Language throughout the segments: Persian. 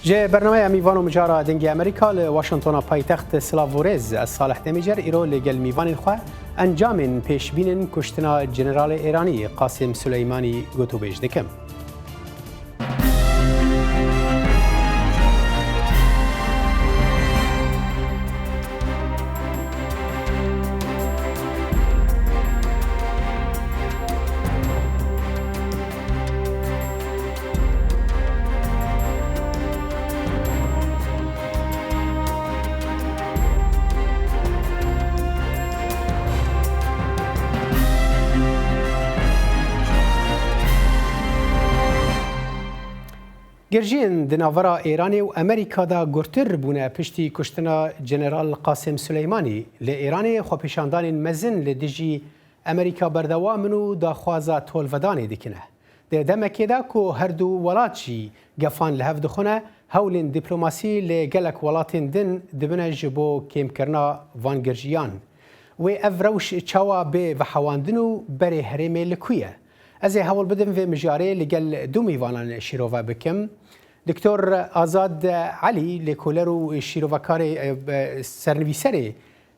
جه برنامه میوان و مجارا دنگی امریکا لواشنطن پایتخت سلاوورز از صالح دمیجر ایرو لگل میوان خواه انجام پیشبین کشتنا جنرال ایرانی قاسم سلیمانی گوتو بیج دکم. گرجین دناورا ایرانی و امریکا دا گرتر بونه پشتی کشتنا جنرال قاسم سلیمانی ل ایرانی خو پیشاندان مزن لدیجی امریکا بردوامن و دا خوازا تولودانی دکنه. ده دمکی دا که هر دو ولات جی گفان لحف دخونه هولین دیپلوماسی لگلک ولاتین دن دبنه جبو کم کرنا وان گرجیان و افروش چاوا به وحواندن و بری هرمی لکویه. از هول بدم و مجاری لگل دو میوانان شیروفا بکم. دکتر آزاد علی لکولرو شیروفاکار سرنویسری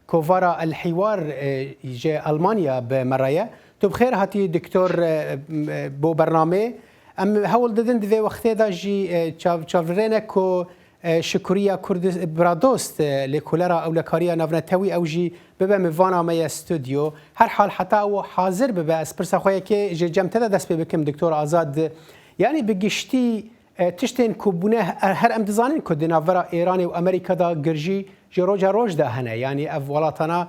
کوفارا الحوار جه آلمانیا بمرایا. تو بخیر هاتی دکتر بو برنامه. ام هول دادن دوی وقتی دا جی چاورینه که شکریه کرد برادوست لکولرا او لکاریا نونتوی او جی ببه میوانا می استودیو هر حال حتی او حاضر ببه از پرسا خواه که جمعه دا دست بکم دکتر آزاد یعنی بگشتی تشتین که بونه هر امتزانین که دناورا ایرانی و امریکا دا گرجی روجا روج دا هنه یعنی اف ولاتانا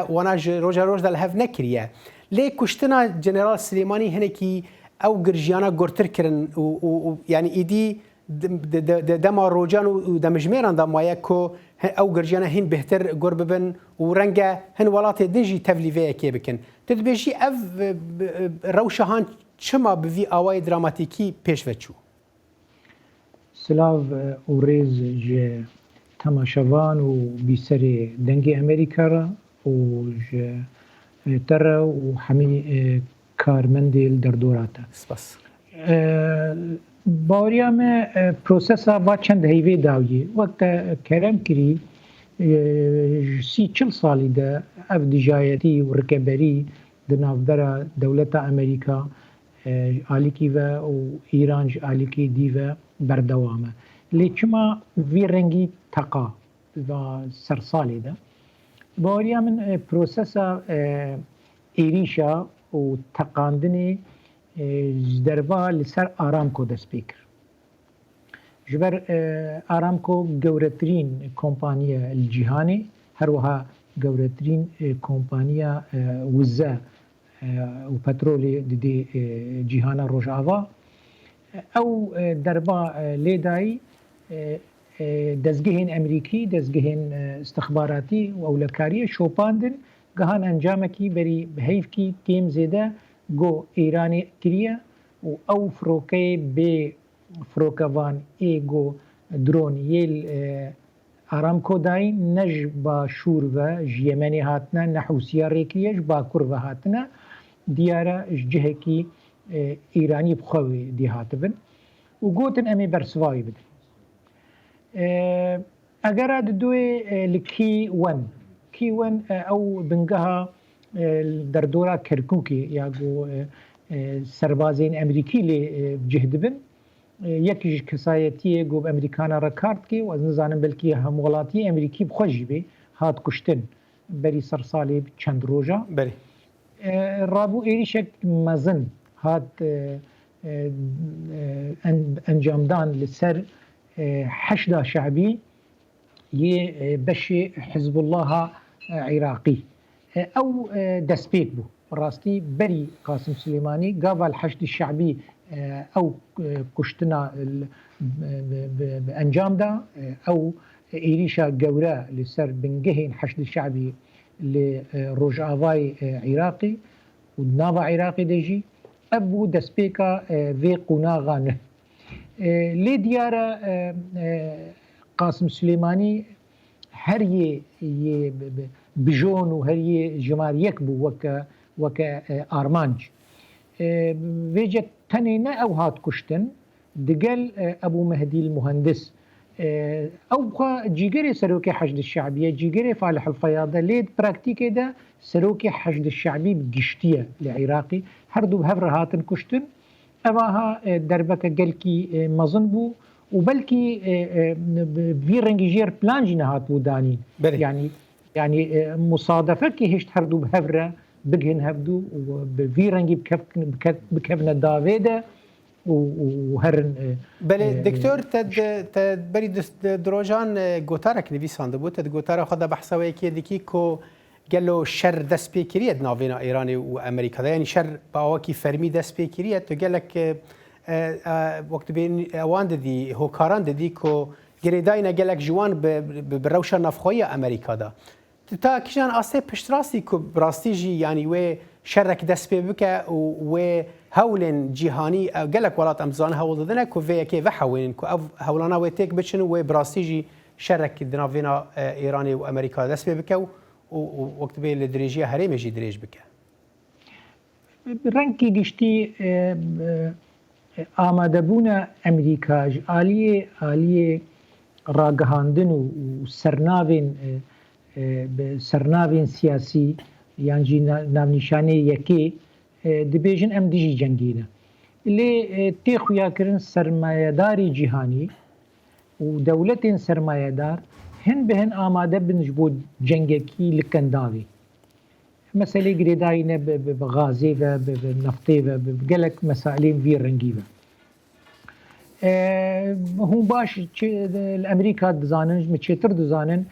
وانا روجا روج دا لحف نکریه لی کشتنا جنرال سلیمانی هنه کی او گرجیانا گرتر کرن و یعنی ایدی دما روجان و دمجميران دمايا كو او گرجانا هين بهتر قرب بن ورنجا هن ولات دنجي تفليفيه كي بكن تدبيجي اف روشهان چما بفي اواي دراماتيكي پیش وچو سلاف وريز ج تماشاوان و بيسري دنگي امريكا را و ج ترى و حمي كارمنديل دردوراتا بس باوریا میں پروسیسا و چند هیوی داویی وقت کرم کری 30-40 سالی ده اف دیجایتی و رکبری دنافدر دولت امریکا آلیکی و ایران آلیکی دی و بردوامه لیچما وی رنگی تقا و سرسالی ده باوریا من پروسیسا ایریشا و تقاندنی دربا لسر آرامکو دست بکر. جبر آرامکو گورترین کمپانی الجهانی هر وها گورترین کمپانی وزه و پترول دی جهان روجاوا او دربا لیدای دزگهین امریکی دزگهین استخباراتی و اولکاری شوپاندن گهان انجامکی بری بهیف کی تیم زیده گو ایرانی کریه و او فروکه به فروکوان ایگو درون یل آرامکو دای نج با شور و جیمنی هاتنا نحوسیا ریکیش با کور و هاتنا دیاره جهه کی ایرانی بخوی دی هاتبن و گوتن امی برسوایی بدن اگر دوی لکی ون او بنگها در دوره کرکوکی یا گو سربازین امریکی لی جهد بن یکیش کسایتیه گو امریکانا را کارت کی و از نزانم بلکی همولاتی امریکی بخوشی بی هات کشتن بری سرسالی چند روژا بری رابو ایریشک مزن هات انجامدان لسر حشد شعبی یه بشی حزب الله عراقی او دسبيك بو راستي بري قاسم سليماني قابل الحشد الشعبي او كشتنا بانجام دا او ايريشا قورا لسر بنجهين حشد الشعبي لروجافاي عراقي ونافا عراقي ديجي ابو دسبيكا في قناغانه لي ديارة قاسم سليماني هر بجون و هر جمار یک بو وک آرمانج ویجت تنینه او هات کشتن دقل ابو مهدی المهندس او جيجري سروكي حشد الشعبيه جيجري فالح الفياضه ليد براكتيكي ده سروكي حشد الشعبي بقشتيه العراقي هردو بهفر هاتن كشتن اواها دربك قلكي مظنبو وبلكي في رنجيجير بلانجي نهات بوداني يعني مصادفه كي هشت هردو بهفره بقهن هبدو وفي رنجي بكفنا دافيدا وهرن بله دکتور تد بری دروجان گوتارک نویسنده بود تد گوتار خدا بحثوی که دیکی کو گلو شر دست پیکریت ناوینا ایران و امریکا یعنی شر باوکی فرمی دست پیکریت تو گلک وقت بین اوان دی هوکاران دی کو گریدای گلک جوان بروش نفخوی امریکا دا تا کیشان آسه پشتراستی کو براستی جی یعنی و شرک دست پی بکه و هولن جهانی گلک ولات امزان هول دادن کو وی کی وحوین کو هولانا و تک بچن و براستی جی شرک دناوینا ایران و امریکا دست پی بکه و وقت بی لدریجی هریم جی دریج بکه رنکی گشتی آماده بونا امریکا عالیه راگهاندن و سرناوین سیاسی یان جی نامنیشانه یکی دبیجن ام دیجی جنگینه لی تیخویا کرن سرمایه‌داری جهانی و دولت سرمایه‌دار هن بهن آماده بنجبو جنگکی لکنداوی مسئله گریداینه بغازی و بنفطی و بگلک مسائلین وی رنگی و هم باش الامریکا دزانن مچتر دزانن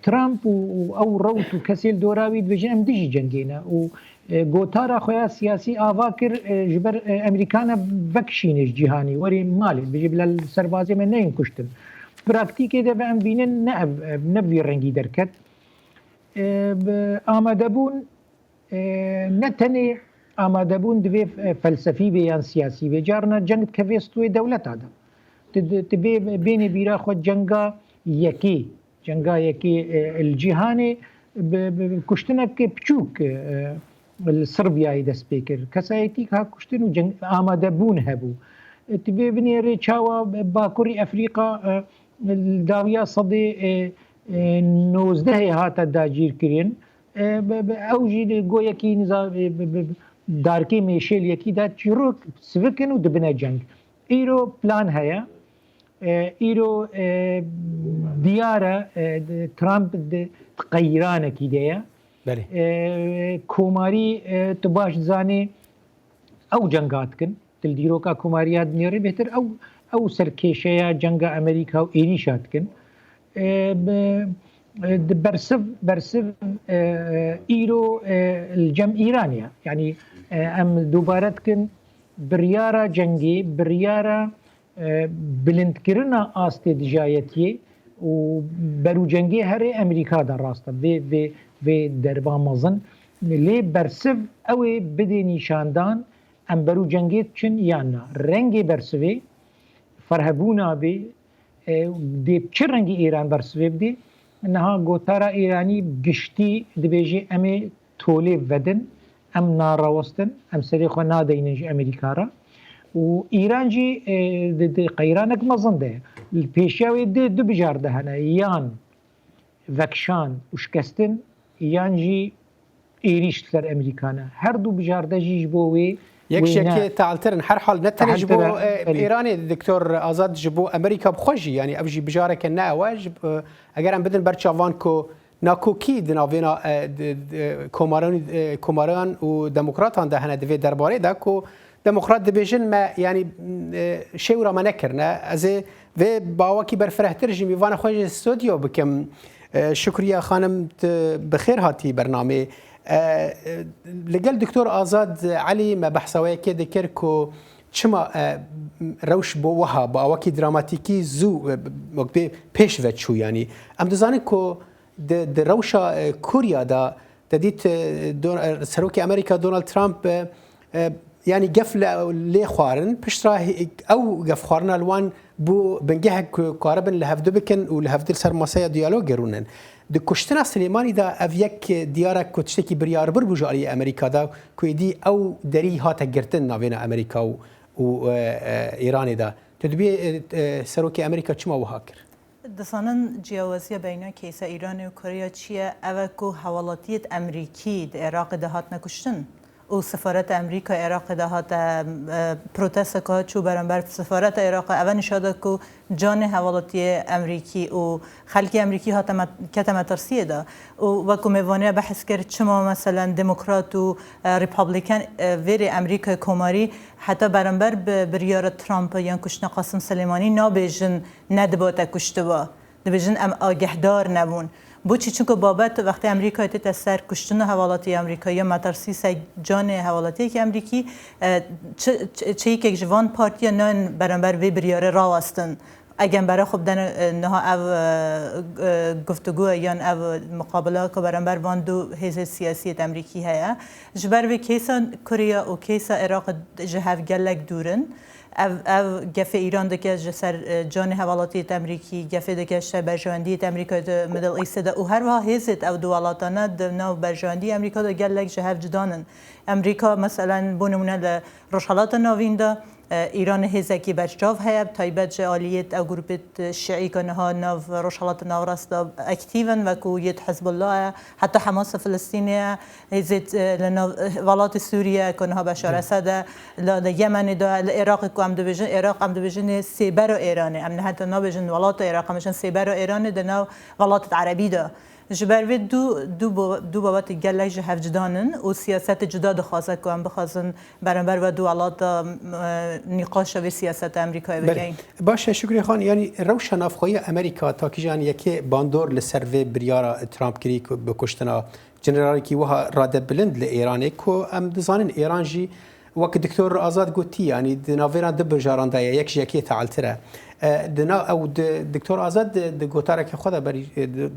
ترامپ او روت و کسیل دوراوی دبیجن ام دیجی جنگینه و گوتارا خویا سیاسی آواکر جبر امریکانا وکشینش جهانی وری مالی بجی بلا سربازی من نین کشتن براکتیکی ده به ام بینن نبوی رنگی درکت آماده بون نتنی آماده بون دوی فلسفی بیان سیاسی بی جارنا جنگ کویستوی دولت آدم تبی بین بیرا خود جنگا یکی الجهانی کشتنک بچوک الصربیایی دست بکر کسایتی که کشتن و جنگ آماده بون هبو تبی بینی ریچاوا باکوری افریقا داویا صدی 19 هاتا داگیر کرین اوجی گویا کی نظام دارکی میشل یکی دا چیروک سوکن و دبنه جنگ ایرو پلان هیا ایرو دیاره ترامپ تغییرانه کی دیا کوماری تباش زانی او جنگات کن تلدیرو کا کوماریات نیاره بهتر او سرکیشه جنگ امریکا و ایریشات کن برسف ايرو الجم ايرانيا يعني ام دوبارت كن بريارة جنگي بريارة بلند كرنا آسته دجايتي و برو جنگي هري امريكا در راسته في دربا مزن لي برسف اوي بدي نيشاندان ام برو جنگي چن يانا رنگي برسوي فرهبونا بي دي بچه رنگي ايران برسوي بدي انها گوتارا ایرانی گشتی دبیجی امی تولی ودن ام ناروستن ام سری خو نادینج امریکا را و ایران جی د قیرانک مزن ده پیشاوی ده دو بجار ده هنه یان وکشان وشکستن یان جی ایریشتلر امریکانه هر دو بجار ده جیج بوی یک شکی تعالترن هر حال نتنه جبو ایرانی دکتور آزاد جبو امریکا بخوشی یعنی ابجی بجاره که نه واجب اگر هم بدن برچاوان کو ناکوکی دناوینا کوماران و دموکراتان ده هنه دوی درباره ده کو دموکرات دبیجن ما یعنی شیورا ما نکرنه از و باوکی برفرهتر جیمی وانا خوش استودیو بکم شکریه خانم بخیر هاتی برنامه لقال دكتور آزاد علي ما بحثوية كده كيركو چما روش بو وها با وکی دراماتیکی زو پیش ود شو يعني ام دزانه کو د روشا کوریا دا دید سروکی امریکا دونالد ترامپ يعني قفل لي خوارن بشتراه او قف خوارن الوان بو بنجه قاربن لهفدو بكن ولهفدل سرماسيا ديالوج رونن د کشتن سلیمانی دا اویک دیاره کتشتکی بریار بر بجاری امریکا دا کویدی او دری هات گرتن ناوین امریکا و ایران دا تدبی سروکی امریکا چما وها کرد دسانن جیاوازی بین کیسه ایران و کره چیه اوه کو حوالاتیت امریکی در عراق دهات نکشتن و سفارت امریکا عراق دهات پروتست که چو برانبر سفارت عراق اوه نشاده که جان حوالاتی امریکی و خلکی امریکی ها کتم ترسیه ده و که میوانه بحث کرد چما مثلا دموکرات و ریپابلیکن ویر امریکا کماری حتی برانبر بریار ترامپ یا کشتن قاسم سلیمانی نابیجن ندباته کشته با دبیجن ام آگهدار نبون بوچی چونکه بابت وقتی امریکا تیت سر کشتن حوالاتی امریکایی مترسی س جان حوالاتی که امریکی چه که جوان پارتی نه برانبر وی بریاره راوستن اگر برای خب دن نه او گفتگو یا او مقابله که برانبر وان دو حزب سیاسی امریکی هیا جبر و کیسا کره و کیسا عراق جهف گلک دورن او گفه ایران دکه جسر جان حوالاتی امریکی گفه دکه شر برجواندی امریکا د مدل ایست ده و هر وها هزت او دوالاتانه د نو برجواندی امریکا د گلک جهف جدانن امریکا مثلا بونمونه ل رشالات نوین ده ایران هزکی برجاو هیا تایبت جالیت او گروپت شیعی کنه ها نو رشالات نوراست اکتیون و کویت حزب الله حتی حماس فلسطینی هزت لنو ولات سوریه کنه ها بشار اسد ل یمن ده العراق کو ام دویژن عراق ام دویژن سیبر و ایران ام نه حتی نویژن ولات عراق مشن سیبر و ایران ده نو ولات عربی ده جبر دو بابت گله جهف جدانن و سیاست جدا دخواسته که هم بخواسن برانبر و دو علات نقاش و سیاست امریکایی بگین. باشه شکری خان یعنی روشن افخوی امریکا تا که جان یکی باندور لسروی بریارا ترامپ کری که بکشتنا جنرالی که وها راد بلند لإيراني که ام دزانن ایران جی وقت دکتر آزاد گوتی یعنی دناویران دب جارانده یک جکی تعالتره دنا او دکتر آزاد دگوتاره که خدا بری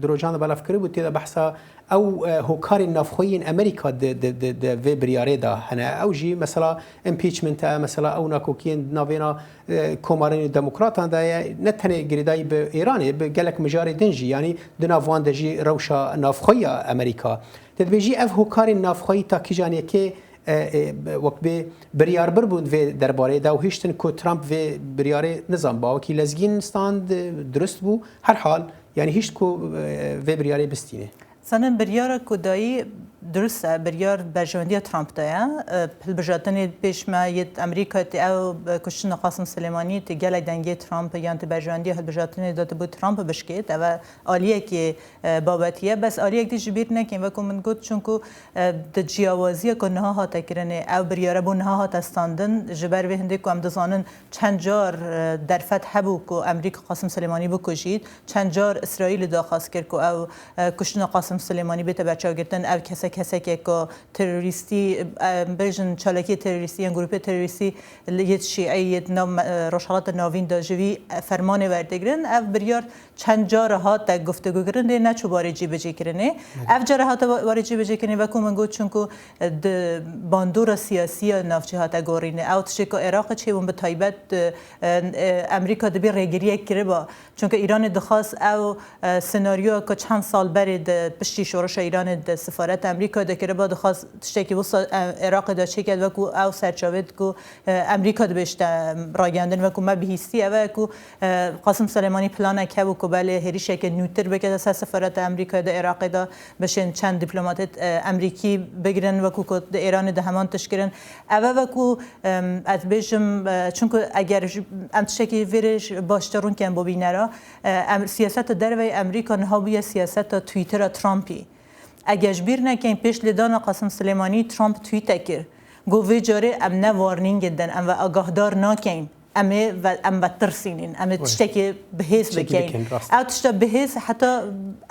دروجان بالا فکری بود تیدا بحثا او هوکار نافخوین امریکا د وی بریاره دا هنه او جی مثلا امپیچمنت مثلا او ناکوکین ناوینا کومارین دموکراتان دا نتنه گریدای به ایرانی به گلک مجاری دنجی یعنی دناوان دجی روشا نافخوی امریکا تدبیجی اف هوکار نافخوی تا کیجانی که وقت به بریار بربود و درباره دا و هیچتن که ترامپ و بریاره نظام با وکی لزگین ستاند درست بو هر حال یعنی هیچ که و بریاره بستینه سنن بریار کدایی درسته بریار برجواندی ترامپ دایا بجاتنی پیش ما یت امریکا تی او کشتن قاسم سلیمانی تی گله دنگی ترامپ یان تی برجواندی هل بجاتنی داده بود ترامپ بشکید و آلیه که بابتیه بس آلیه که جبیر نکیم و من گفت چون که د جیاوازی که نها ها تکرنه او بریاره بو نها ها تستاندن جبر به هنده که ام دزانن چند جار درفت هبو که امریکا قاسم سلیمانی بکشید چند جار اسرائیل داخواست کرد که او کشتن قاسم سلیمانی بیت بچه گرتن او کسی که تروریستی برژن چالکی تروریستی یا گروه تروریستی لیت شیعی نام رشالات ناوین داجوی فرمان وردگرن اف بریار چند جاره ها تا گفتگو کردن نه چو باری جی بجی کردنه اف جاره ها تا باری جی بجی کردنه و کومن گفت چون که باندور سیاسی نافچه ها تا گورینه اوت شکو عراق چه اون به تایبت امریکا دبی رگیری کرده با چون که ایران دخواست او سناریو که چند سال برید پشتی شورش ایران د سفارت امریکا دکره با دخواست تشکی وسط عراق داشته کرد و کو او سرچاوید کو امریکا دبشت راگندن و کو ما بهیستی و کو قاسم سلیمانی پلان که و کو بله هریشه که نوتر بکد از سفارت امریکا د عراق دا بشن چند دیپلمات امریکی بگیرن و کو د ایران د همان تشکرن و کو از بجم چون که اگر ام تشکی ویرش باشترون کن ببینه سیاست دروی امریکا نه بیا سیاست توییتر ترامپی اگه جبیر نکن پیش لیدان قاسم سلیمانی ترامپ توییت کرد گوی جاره ام نه وارنینگ دن ام و آگاهدار نکن ام بترسینین ام تشتکی بهیز بکن او تشتا بهیز حتی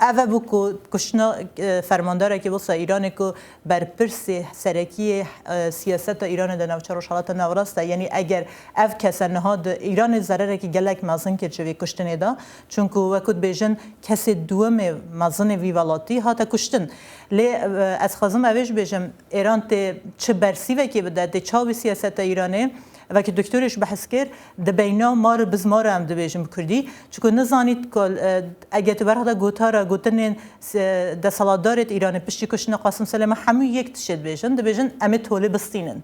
اوه بو کشنا فرمانداره که بسا ایران که بر پرس سرکی سیاست ایران در نوچه روشالات نوراسته یعنی اگر او کسی نهاد ایران ضرره که گلک مازن که چوی کشتنه دا چون که وکود بیجن کسی دوم مازن ویوالاتی ها تا کشتن لی از خازم اوش بیجم ایران تی چه برسیوه که بده تی چاوی سیاست ایرانه وقتی دکترش بحث کرد دبینا مار بزمار هم دبیجم کردی چون نزانید کل اگه تو برخدا گوتارا گوتن دسالادارت ایران پشتی کشن قاسم سلیمانی همون یک تشد بیجن دبیجن امه توله بستینن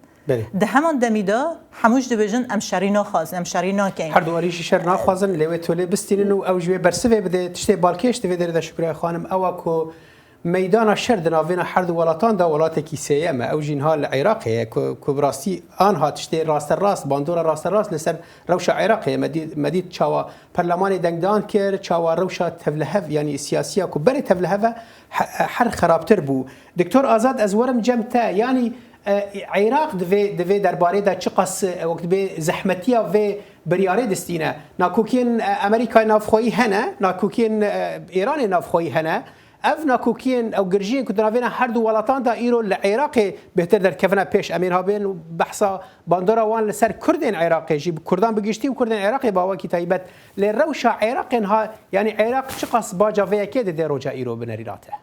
ده همان دمیدا هموش دبیجن ام شری نخواز ام شری نکین هر دواریش شر نخوازن لیوه توله بستینن و اوجوی برسوه بده تشتی بالکیش دوی در شکر خانم اواکو میدان شر دناوینا هر دو ولاتان دا ولات کیسه ما او جنها العراقيه كبراسي انها تشتي راس الراس باندورا راس الراس لسر روشه عراقيه مديد تشاوا برلماني دنگدان كير تشاوا روشه تفلهف يعني سياسيه كبر تفلهف حر خرابتر بو دكتور آزاد ازورم جمتا يعني عراق دوی درباره دا چقاس وقت به زحمتیه و بریاره دستینه ناکوکین امریکای نافخویی هنه ناکوکین ایران نافخویی هنه اف ناکوکین او گرجین که دناوینا هر دو ولاتان دا ایرو لعراق بهتر در کفنا پیش امیر هابین بحثا باندورا وان لسر کردین عراقی جی کردان بگشتی و کردین عراقی باوا کی تایبت لروشا عراق ها یعنی عراق چقاس باجا ویا کې د روجا ایرو بنریراته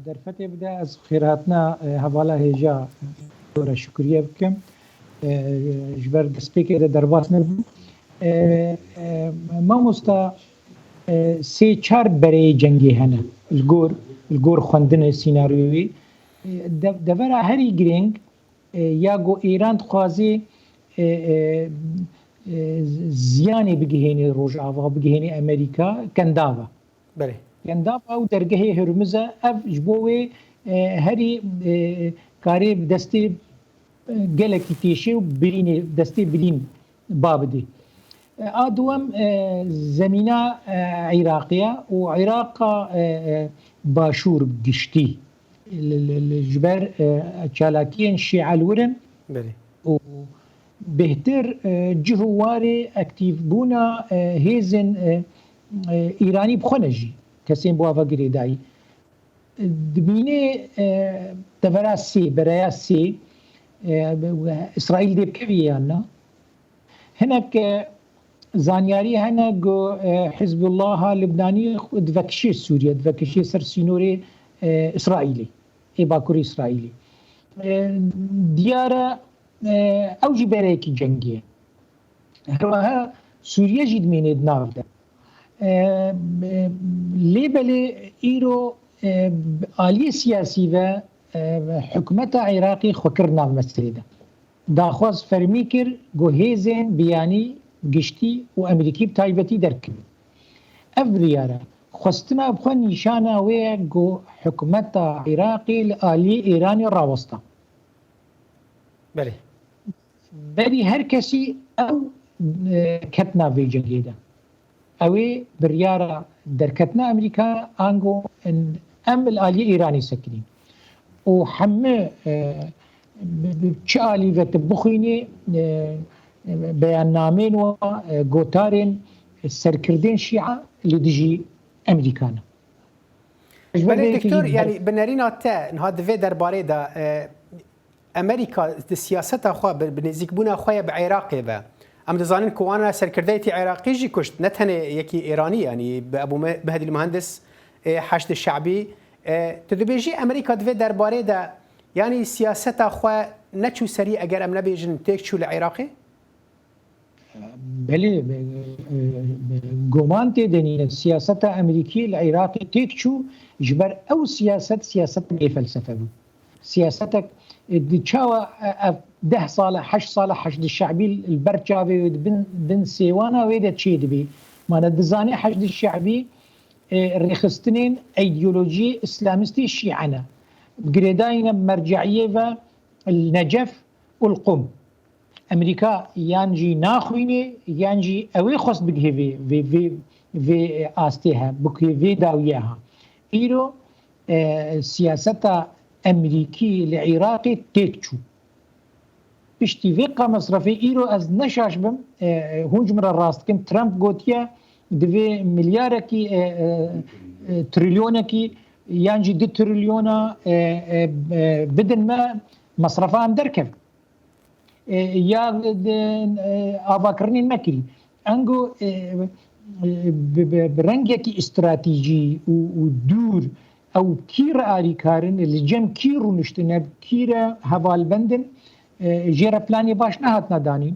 در فتح بدا از خیراتنا حواله هجا دور شکریه بکم جبر دسپیک در باس نبود ما مستا سه چار برای جنگی هنه الگور خوندن سیناریوی دورا هری گرینگ یا گو ایران خوازی زیانی بگهینی روجاوا بگهینی امریکا کنداوا بله کنداوا او درگه هرمزه اف جبوی هری کاری دستی گلکی تیشی و برینی دستی برین بابدی آدوام زمینه عراقیه و عراق باشور گشتی جبر چالاکین شیعه الورن و بهتر جهواری اکتیو بونا هیزن ایرانی بخونجی کسی بوافا گریدایی دبینه دورا سی برای سی اسرائیل دیب کبیانا هناك زانياري هنا جو حزب الله اللبناني دفكشي سوريا دفكشي سر سينوري اسرائيلي اي باكوري اسرائيلي ديارة اوجي بريكي جنگيه هروها سوريا جد مين دنافده ليبلي ايرو آلية سياسي و حكومة عراقي خكرنا المسيدة داخواز فرميكر جو هيزين بياني گشتی و امریکی بتایبەتی دەرکرد ئەف بریارە خستنا بخۆ نیشانە وەیە گۆ حکوومەتە عێراقی لە ئالی ئێرانی ڕاوەستا بەری هەر کەسی ئەو کەتنا vê جەنگێدا ئەوێ بریارە دەرکەتنا ئەمریکا ئانگۆ ئەم ئالی ئێرانی سەکرین و هەموو چ ئالیڤەتە بخوینێ بياننامين وغوتارين سركردين شيعة لدجي أمريكانا. دكتور يعني بنارينا تا نهاد في درباري دا أمريكا السياسة أخوة بنزيك بونا أخوة بعراقي با أم دزانين كوانا سركرديتي عراقي جي كشت نتهني يكي إيراني يعني بأبو بهدي المهندس حشد الشعبي تدبيجي أمريكا في درباري دا يعني سياسة أخوة نتشو سريع أجر أم نبيجن تيكشو العراقي؟ بله گمان تدنی سیاست امریکی العراقی تکچو جبر او سیاست بی فلسفه بود سیاست دچاوا 10 سال 8 سال حشد الشعبي البرجاوي بن سيوانا ويدا تشيد بي ما ندزاني حشد الشعبي ريخستنين ايديولوجي اسلامستي شيعنا بقريداينا مرجعيه النجف والقم امریکا یانجی ناخوینه یانجی اوی خواست بگه وی آسته ها بگه وی داویه ها ایرو سیاست امریکی لعراقی تیکچو پشتی ویقا مصرفی ایرو از نشاش بم هونج مرا راست کم ترامپ گوتیا دوی ملیارکی تریلیونکی یانجی 2 تریلیونا بدن ما مصرفه هم درکب یا آواکرنین مکری انگو برنگی استراتیجی و دور او کیر آری کارن لجم کیرو نشتنه کیر حوال بندن جێرە پلانی باش نهات نادانی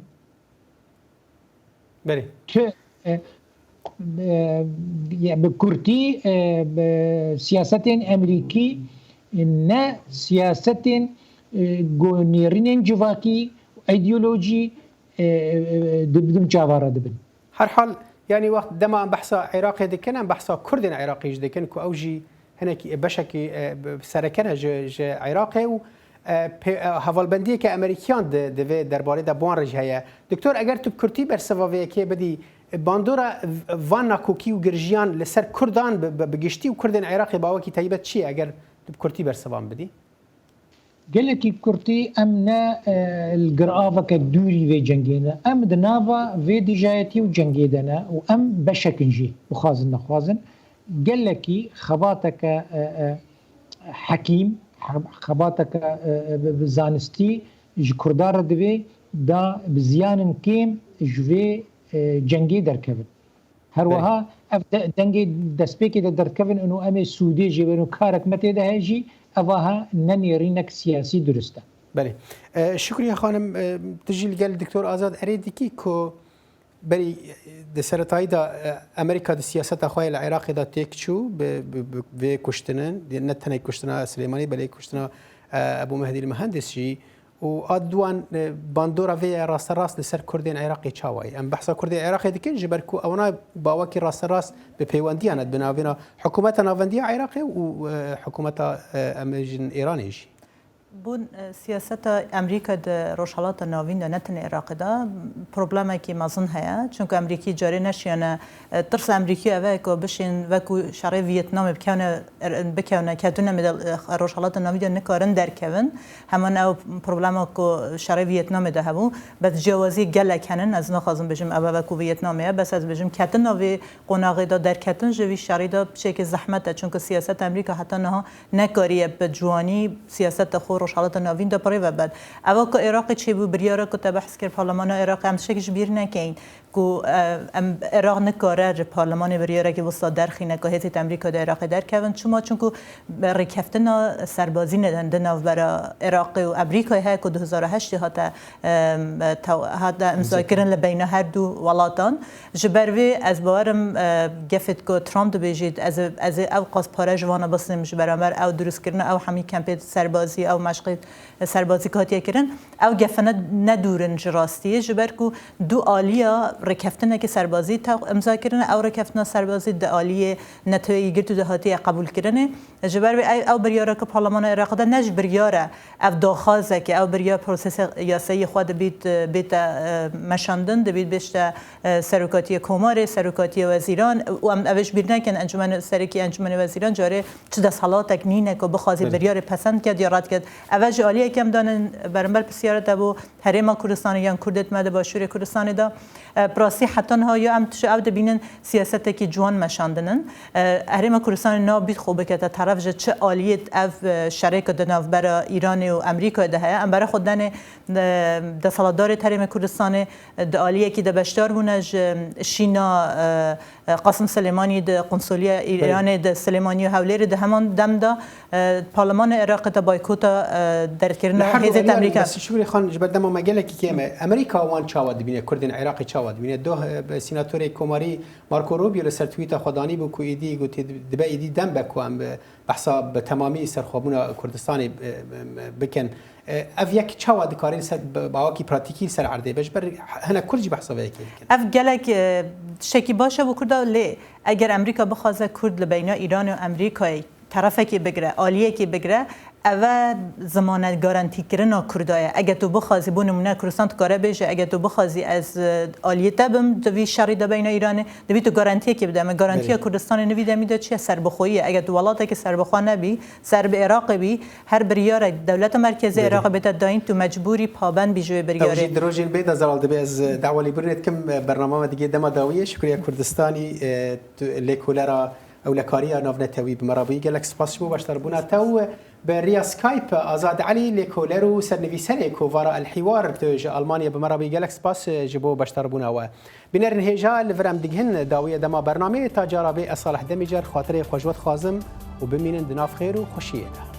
بکورتی سیاستên ئەمریکی نه سیاستên گۆنێڕینên civakî ئەیدیۆلۆجی دبدم چاوەڕە دەبن هەر حاڵ یعنی وەخت دەما بەحسا عێراقی دەکەن ئەم بەحسا کوردên عێراقیش دەکەن و ئەو ژی هەنێکی بەشێکی سەرەکەنە ji عێراقê û hevalbendiyeke Amerîkiyan divê derbarê de ban rej heye. Doktor eger tu Kurtî bersevaveyekê bidî bandora van nakokî û girjiyan li ser Kurdan bi giştî û Kurdên Iraqê bawekî taybet çi ye eger tu Kurtî bersevan bidî? Gelekî Kurtî em ne giraveke dûrî vê cengê ne. Em di nava vê dijayetî û cengê de ne û em beşekin jî bixwazin nexwazin. Gelekî xebateke hekîm xebateke zanistî ji Kurdar re divê da bi ziyanên kêm ji vê cengê derkevin. Her wiha ev dengê destpêkê de derkevin û em ê Sûdê jê bin û karek me tê de heye jî evaha ne nêrînek siyasî durist e. Belê. Şükriye xanim tu jî li gel Diktor Azad erê dikî ku berî di seretayî da Amerîka di siyaseta xwe li Iraqê da têk çû vê kuştinin ne tenê kuştina Silêmanî belê kuştina Ebu Mehdi Mühendis jî û a duan bandora vê rasterast li ser Kurdên Iraqê çawa ye. Em behsa Kurdê Iraqê dikin ji ber ku ewna bawekî rasterast bi peywendiyan et bi navêna hikûmeta navendiya Iraqê û hikûmeta em jin Îranê jî. بون سیاست امریکا د روشالات ناوین د نتن عراق دا پروبلمکی مازن هيا چونکه امریکی جاری نشینه ترس امریکی اوه کو بشین وکو شرع ویتنام بکونه کدونه مدل روشالات ناوین نکارن درکون همان او پروبلم کو شرع ویتنام ده هبو بس جوازی گله کنن از نخوازم بجم اوه وکو ویتنامه بس از بجم کتن و قناقی دا درکتن جوی شرعی دا بشکل زحمته چونکه سیاست امریکا حتی نه نکاریه به جوانی سیاست خور روشالات ناوین دا پره و بعد اول که عراق چی بود بریاره که تبحث کرد پارلمان عراق هم شکش بیر نکین که عراق نکاره پارلمان بریاره که وسط درخینه که هیچ امریکا در عراق در کردن چون که رکفتن سربازی ندن دناو برای عراق و امریکا های که 2008 هات امضا کردن لبین هر دو ولاتان جبروی از باورم گفت که ترامپ بيجيد از اوقات پاره جوانه بسیم جبرامر او درست کردن او همی کمپین سربازی او مشق سربازی کاتیه کردن او گفنه ندورن جراستیه جبر کو دو آلیا رکفتنه که سربازی تا امضا کردن او رکفتنه سربازی د آلیه نتوی گرتو دهاتی قبول کردنه جبر او بریاره که پارلمان عراق ده نج بریاره او داخازه که او بریار پروسس یاسایی خود بیت مشاندن دبید بشت سرکاتی کمار سرکاتی وزیران و ام اوش بیرنه کن انجمن سرکی انجمن وزیران جاره چه دست حالات نینه که بخوازی بریار پسند کرد یا رد کرد اوج عالیه کم دانن برنبر بسیارت ابو هرما کردستان یا کردت مده باشور کردستان دا پراسی حتی ها یا ام تش عود بینن سیاست کی جوان مشاندنن هرما کردستان نابید خوبه که طرف چه عالیت اف شریک دناو برای ایران و امریکا ده ام برای خودن د سالادار هرما کردستان د عالیه کی د بشدار بونه شینا قاسم سلیمانی د قنصلیه ایران د سلیمانی حولیر د همان دم دا پارلمان عراق د بایکوت در کردن حزب امریکا شوری خان جبدم مجله کی امریکا وان چاود بینه کردن عراقی چاود بینه دو سیناتور کوماری مارکو روبیو سر توییت خودانی بو کو ایدی گوت دبا ایدی دم بکو ام بحساب به تمامی سرخوابون کردستان بکن اف یک چاود کاری سر باوکی پراتیکی سر عرضه بش بر هنا کلجی بحثا وی کی اف گلک شکی باشه و کرد لی اگر امریکا بخواد کرد لبین ایران و امریکای طرفه کی بگیره عالیه کی بگیره اول زمانت گارانتی کردن کردایه اگه تو بخوازی بون نمونه کردستان تو کاره بشه اگه تو بخوازی از عالیه تبم دوی شرید بین ایران دوی تو گارانتی کی بده گارانتی کردستان نویده میده چه سربخویی اگه تو ولاته که سربخوا نبی سرب عراق بی هر بریار دولت مرکزی عراق بده داین تو مجبوری پابند بیجوی بریاره دروجین بيد زرال دبي از دعوه برنت كم برنامج دیگه دما داویه شکریه کردستانی لیکولرا او لکاریا نافنتوی بمرابی گلک سپاس شو باشتر بونا تو بريا سكايب آزاد علي ليكولرو سرنفيسري كوفارا الحوار تج ألمانيا بمرابي جالكس باس جبو بشتربونا و بنر هجا لفرام دجهن داوية دما برنامج تجاربي أصالح دمجر خاطري خوجوت خازم وبمين دناف خير وخشية